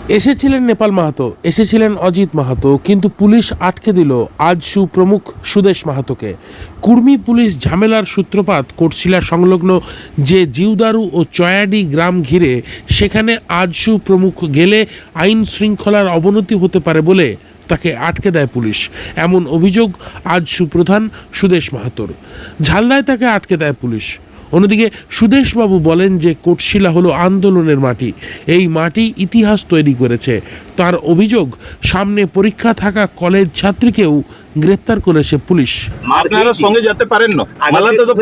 এসেছিলেন নেপাল মাহাতো, এসেছিলেন অজিত মাহাতো, কিন্তু পুলিশ আটকে দিল আজশু প্রমুখ সুদেশ মাহাতোকে। কুর্মি পুলিশ ঝামেলার সূত্রপাত কোটশিলা সংলগ্ন যে জিউদারু ও চয়াডি গ্রাম ঘিরে, সেখানে আজশু প্রমুখ গেলে আইন শৃঙ্খলার অবনতি হতে পারে বলে তাকে আটকে দেয় পুলিশ। এমন অভিযোগ আজশু প্রধান সুদেশ মাহাতোর। ঝালদায় তাকে আটকে দেয় পুলিশ। অন্যদিকে সুদেশবাবু বলেন যে কোটশিলা হলো আন্দোলনের মাটি, এই মাটি ইতিহাস তৈরি করেছে। তার অভিযোগ, সামনে পরীক্ষা থাকা কলেজ ছাত্রীকেও গ্রেপ্তার করেছে পুলিশ। আপনারা সঙ্গে যেতে পারেন না, মালাতে তো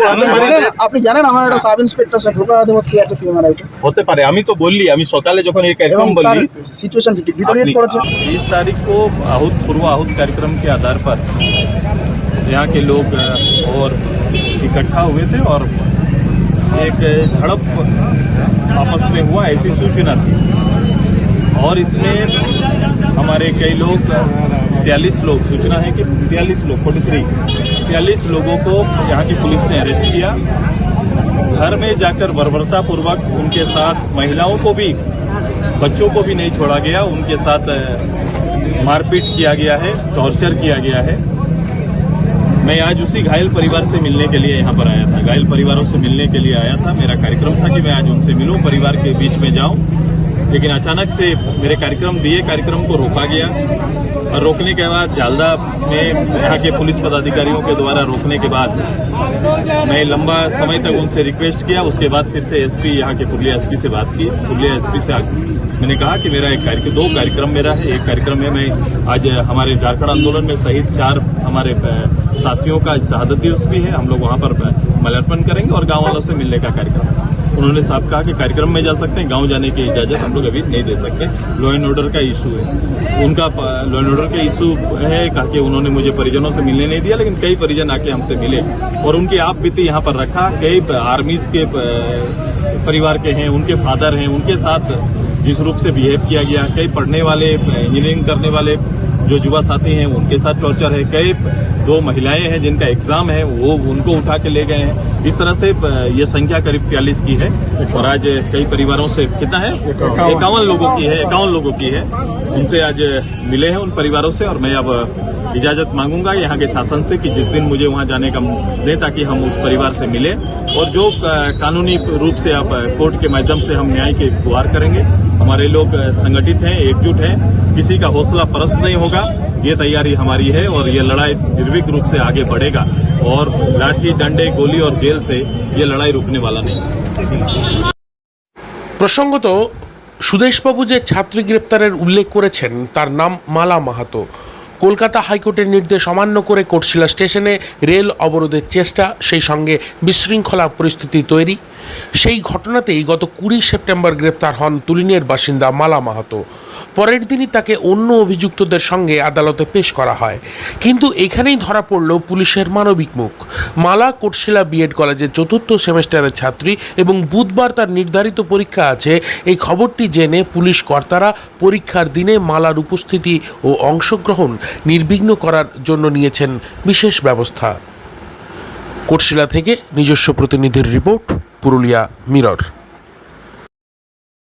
আপনি জানেন আমার একটা সাব ইন্সপেক্টর স্যার ঢোকাতে একটা সিএমআর আইতে হতে পারে। আমি তো বললি, আমি সকালে যখন এই कार्यक्रम বললি সিচুয়েশন ডিটোরিয়েট করেছে। 20 तारीख को पूर्व आहूत कार्यक्रम के आधार पर यहाँ के लोग और इकट्ठा हुए थे और एक झड़प आपस में हुआ, ऐसी सूचना थी। और इसमें हमारे कई लोग 43 लोग, सूचना है कि 43 लोगों को यहाँ की पुलिस ने अरेस्ट किया। घर में जाकर बर्बरतापूर्वक उनके साथ महिलाओं को भी, बच्चों को भी नहीं छोड़ा गया, उनके साथ मारपीट किया गया है, टॉर्चर किया गया है। मैं आज उसी घायल परिवार से मिलने के लिए यहाँ पर आया था, घायल परिवारों से मिलने के लिए आया था। मेरा कार्यक्रम था कि मैं आज उनसे मिलूं, परिवार के बीच में जाऊं, लेकिन अचानक से मेरे कार्यक्रम को रोका गया। और रोकने के बाद झालदा में यहाँ के पुलिस पदाधिकारियों के द्वारा रोकने के बाद मैं लंबा समय तक उनसे रिक्वेस्ट किया। उसके बाद फिर से एसपी, यहाँ के पुरुलिया एसपी से बात की। पुरुलिया एसपी से मैंने कहा कि मेरा दो कार्यक्रम मेरा है। एक कार्यक्रम में मैं आज हमारे झारखंड आंदोलन में शहीद 4 हमारे साथियों का शहादत दिवस भी है, हम लोग वहाँ पर माल्यार्पण करेंगे और गाँव वालों से मिलने का कार्यक्रम है। उन्होंने साहब कहा कि कार्यक्रम में जा सकते हैं, गांव जाने की इजाजत हम लोग अभी नहीं दे सकते, लॉ एंड ऑर्डर का इशू है। उनका लॉ एंड ऑर्डर का इशू है, कहा कि उन्होंने मुझे परिजनों से मिलने नहीं दिया, लेकिन कई परिजन आके हमसे मिले और उनकी आप बीती यहाँ पर रखा। कई आर्मीज के परिवार के हैं, उनके फादर हैं, उनके साथ जिस रूप से बिहेव किया गया। कई पढ़ने वाले, इंजीनियरिंग करने वाले जो युवा साथी हैं, उनके साथ टॉर्चर है। कई 2 महिलाएं हैं जिनका एग्जाम है, वो उनको उठा के ले गए हैं। इस तरह से ये संख्या करीब 43 की है। और आज कई परिवारों से, कितना है, 51 लोगों की है। उनसे आज मिले हैं उन परिवारों से और मैं अब इजाजत मांगूंगा यहाँ के शासन से कि जिस दिन मुझे वहाँ जाने का दें, ताकि हम उस परिवार से मिले और जो कानूनी रूप से अब कोर्ट के माध्यम से हम न्याय के गुहार करेंगे। हमारे लोग संगठित हैं, एकजुट हैं, किसी का हौसला परस्त नहीं होगा। ये तैयारी हमारी है और ये लड़ाई निर्भीक रूप से आगे बढ़ेगा और लाठी, डंडे, गोली और जेल से ये लड़ाई रुकने वाला नहीं। প্রসঙ্গত, সুদেশবাবু যে ছাত্রী গ্রেপ্তারের উল্লেখ করেছেন তার নাম মালা মাহাতো। কলকাতা হাইকোর্টের নির্দেশ অমান্য করে কোটশিলা স্টেশনে রেল অবরোধের চেষ্টা, সেই সঙ্গে বিশৃঙ্খলা পরিস্থিতি তৈরি, সেই ঘটনাতেই গত 20 সেপ্টেম্বর গ্রেপ্তার হন তুলিনের বাসিন্দা মালা মাহাতো। পরের দিনই তাকে অন্য অভিযুক্তদের সঙ্গে আদালতে পেশ করা হয়। কিন্তু এখানেই ধরা পড়ল পুলিশের মানবিক মুখ। মালা কোটশিলা বিএড কলেজের 4র্থ সেমেস্টারের ছাত্রী এবং বুধবার তার নির্ধারিত পরীক্ষা আছে। এই খবরটি জেনে পুলিশ কর্তারা পরীক্ষার দিনে মালার উপস্থিতি ও অংশগ্রহণ নির্বিঘ্ন করার জন্য নিয়েছেন বিশেষ ব্যবস্থা। কোটশিলা থেকে নিজস্ব প্রতিনিধির রিপোর্ট, পুরুলিয়া মিরর।